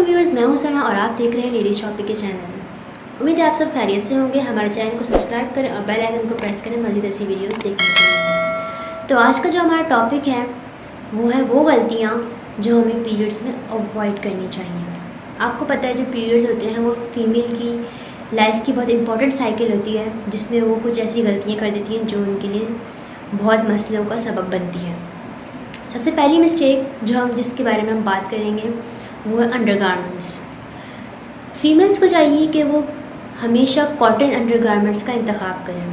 Viewers, मैं हूं सना और आप देख रहे हैं लेडीज़ टॉपिक के चैनल में। उम्मीद है आप सब खैरियत से होंगे। हमारे चैनल को सब्सक्राइब करें और बेल आइकन को प्रेस करें मज़ीद ऐसी वीडियोस देखने के लिए। तो आज का जो हमारा टॉपिक है वो गलतियाँ जो हमें पीरियड्स में अवॉइड करनी चाहिए। आपको पता है जो पीरियड्स होते हैं वो फीमेल की लाइफ की बहुत इंपॉर्टेंट साइकिल होती है, जिसमें वो कुछ ऐसी गलतियाँ कर देती हैं जो उनके लिए बहुत मसलों का सबब बनती है। सबसे पहली मिस्टेक जिसके बारे में हम बात करेंगे वो है अंडरगारमेंट्स। फीमेल्स को चाहिए कि वो हमेशा कॉटन अंडरगारमेंट्स का इंतखाब करें,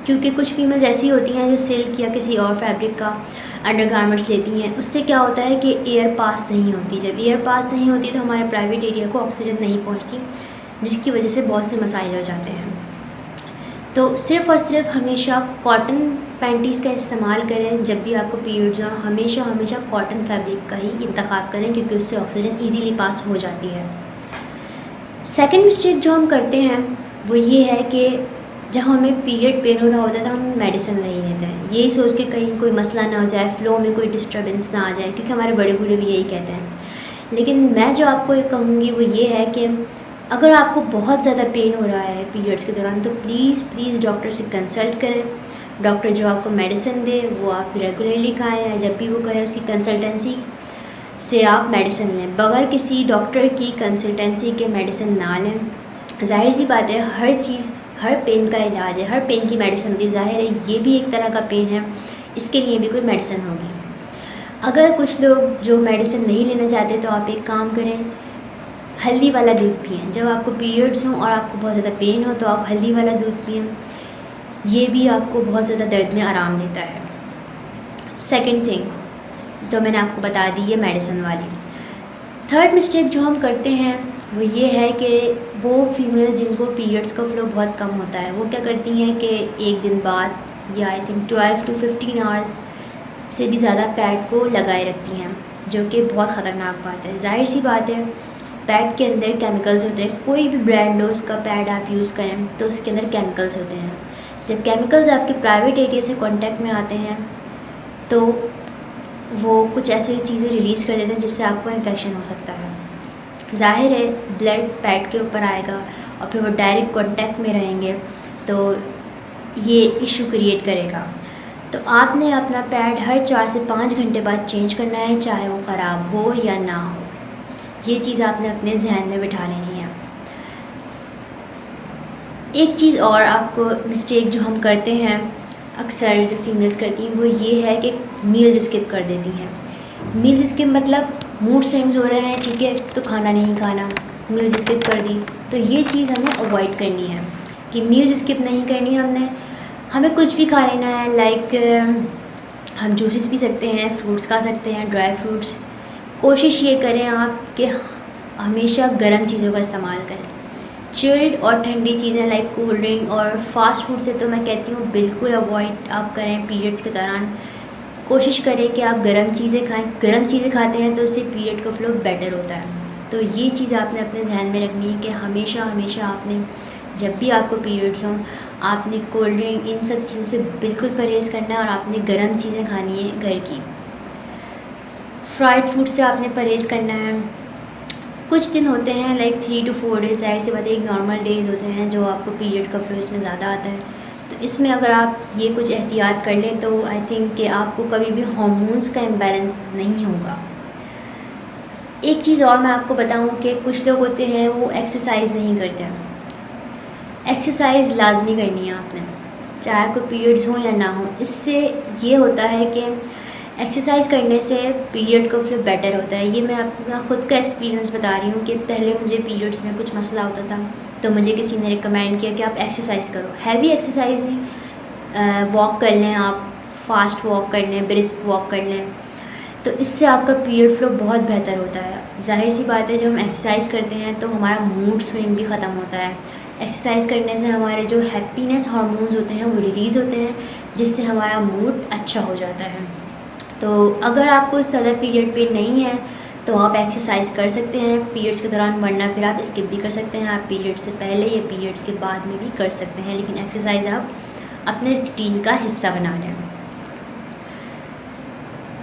क्योंकि कुछ फीमेल्स ऐसी होती हैं जो सिल्क या किसी और फैब्रिक का अंडरगारमेंट्स लेती हैं। उससे क्या होता है कि एयर पास नहीं होती। जब एयर पास नहीं होती तो हमारे प्राइवेट एरिया को ऑक्सीजन नहीं पहुंचती, जिसकी वजह से बहुत से मसाइल हो जाते हैं। तो सिर्फ़ और सिर्फ हमेशा कॉटन पैंटीज़ का इस्तेमाल करें। जब भी आपको पीरियड्स हो हमेशा कॉटन फैब्रिक का ही इंतखाब करें, क्योंकि उससे ऑक्सीजन इजीली पास हो जाती है। सेकंड मिस्टेक जो हम करते हैं वो ये है कि जब हमें पीरियड पेन हो रहा होता है तो हम मेडिसिन नहीं लेते हैं, यही सोच के कहीं कोई मसला ना हो जाए, फ़्लो में कोई डिस्टर्बेंस ना आ जाए, क्योंकि हमारे बड़े बूढ़े भी यही कहते हैं। लेकिन मैं जो आपको ये कहूँगी वो ये है कि अगर आपको बहुत ज़्यादा पेन हो रहा है पीरियड्स के दौरान तो प्लीज़ डॉक्टर से कंसल्ट करें। डॉक्टर जो आपको मेडिसिन दे वो आप रेगुलरली खाएं, या जब भी वो कहे उसकी कंसल्टेंसी से आप मेडिसिन लें। बगैर किसी डॉक्टर की कंसल्टेंसी के मेडिसिन ना लें। ज़ाहिर सी बात है, हर पेन का इलाज है, हर पेन की मेडिसिन होती है। ज़ाहिर है ये भी एक तरह का पेन है, इसके लिए भी कोई मेडिसिन होगी। अगर कुछ लोग जो मेडिसिन नहीं लेना चाहते तो आप एक काम करें, हल्दी वाला दूध पिएं। जब आपको पीरियड्स हों और आपको बहुत ज़्यादा पेन हो तो आप हल्दी वाला दूध पिएं, ये भी आपको बहुत ज़्यादा दर्द में आराम देता है। सेकंड थिंग तो मैंने आपको बता दी है मेडिसिन वाली। थर्ड मिस्टेक जो हम करते हैं वो ये है कि वो फीमेल्स जिनको पीरियड्स का फ्लो बहुत कम होता है वो क्या करती हैं कि एक दिन बाद या आई थिंक 12 to 15 आवर्स से भी ज़्यादा पैड को लगाए रखती हैं, जो कि बहुत ख़तरनाक बात है। ज़ाहिर सी बात है पैड के अंदर केमिकल्स होते हैं। कोई भी ब्रांड हो उसका पैड आप यूज़ करें तो उसके अंदर केमिकल्स होते हैं। जब केमिकल्स आपके प्राइवेट एरिया से कांटेक्ट में आते हैं तो वो कुछ ऐसी चीज़ें रिलीज़ कर देते हैं जिससे आपको इन्फेक्शन हो सकता है। ज़ाहिर है ब्लड पैड के ऊपर आएगा और फिर वो डायरेक्ट कांटेक्ट में रहेंगे तो ये इशू क्रिएट करेगा। तो आपने अपना पैड हर 4 से 5 घंटे बाद चेंज करना है, चाहे वो ख़राब हो या ना हो। ये चीज़ आपने अपने जहन में बिठा लेनी है। एक चीज़ और आपको मिस्टेक जो हम करते हैं अक्सर जो फीमेल्स करती हैं वो ये है कि मील्स स्किप कर देती हैं। मील्स स्किप मतलब मूड स्विंग्स हो रहे हैं, ठीक है, तो खाना नहीं खाना, मील्स स्किप कर दी। तो ये चीज़ हमें अवॉइड करनी है कि मील्स स्किप नहीं करनी है। हमें कुछ भी खा लेना है, लाइक हम जूसेस पी सकते हैं, फ्रूट्स खा सकते हैं, ड्राई फ्रूट्स। कोशिश ये करें आप कि हमेशा गर्म चीज़ों का इस्तेमाल करें। चिल्ड और ठंडी चीज़ें लाइक कोल्ड ड्रिंक और फास्ट फूड से तो मैं कहती हूँ बिल्कुल अवॉइड आप करें। पीरियड्स के दौरान कोशिश करें कि आप गर्म चीज़ें खाएं। गर्म चीज़ें खाते हैं तो उससे पीरियड का फ्लो बेटर होता है। तो ये चीज़ आपने अपने जहन में रखनी है कि हमेशा आपने जब भी आपको पीरियड्स हों आपने कोल्ड ड्रिंक इन सब चीज़ों से बिल्कुल परहेज़ करना है और आपने गर्म चीज़ें खानी है घर की। फ्राइड फूड से आपने परहेज़ करना है। कुछ दिन होते हैं लाइक 3 to 4 डेज़, ऐसे से बात एक नॉर्मल डेज़ होते हैं जो आपको पीरियड का फ्लो इसमें ज़्यादा आता है। तो इसमें अगर आप ये कुछ एहतियात कर लें तो आई थिंक कि आपको कभी भी हार्मोन्स का इम्बैलेंस नहीं होगा। एक चीज़ और मैं आपको बताऊं कि कुछ लोग होते हैं वो एक्सरसाइज नहीं करते हैं। एक्सरसाइज लाजमी करनी है आपने, चाहे कोई पीरियड्स हो या ना हो। इससे ये होता है कि एक्सरसाइज करने से पीरियड का फ्लो बेटर होता है। ये मैं अपना ख़ुद का एक्सपीरियंस बता रही हूँ कि पहले मुझे पीरियड्स में कुछ मसला होता था तो मुझे किसी ने रिकमेंड किया कि आप एक्सरसाइज करो। हैवी एक्सरसाइज नहीं, वॉक कर लें, आप फास्ट वॉक कर लें, ब्रिस्क वॉक कर लें, तो इससे आपका पीरियड फ्लो बहुत बेहतर होता है। ज़ाहिर सी बात है जब हम एक्सरसाइज करते हैं तो हमारा मूड स्विंग भी ख़त्म होता है। एक्सरसाइज करने से हमारे जो हैप्पीनेस हार्मोन्स होते हैं वो रिलीज़ होते हैं, जिससे हमारा मूड अच्छा हो जाता है। तो अगर आपको ज़्यादा पीरियड पेन नहीं है तो आप एक्सरसाइज कर सकते हैं पीरियड्स के दौरान, वरना फिर आप स्किप भी कर सकते हैं। आप पीरियड्स से पहले या पीरियड्स के बाद में भी कर सकते हैं, लेकिन एक्सरसाइज आप अपने रूटीन का हिस्सा बना लें।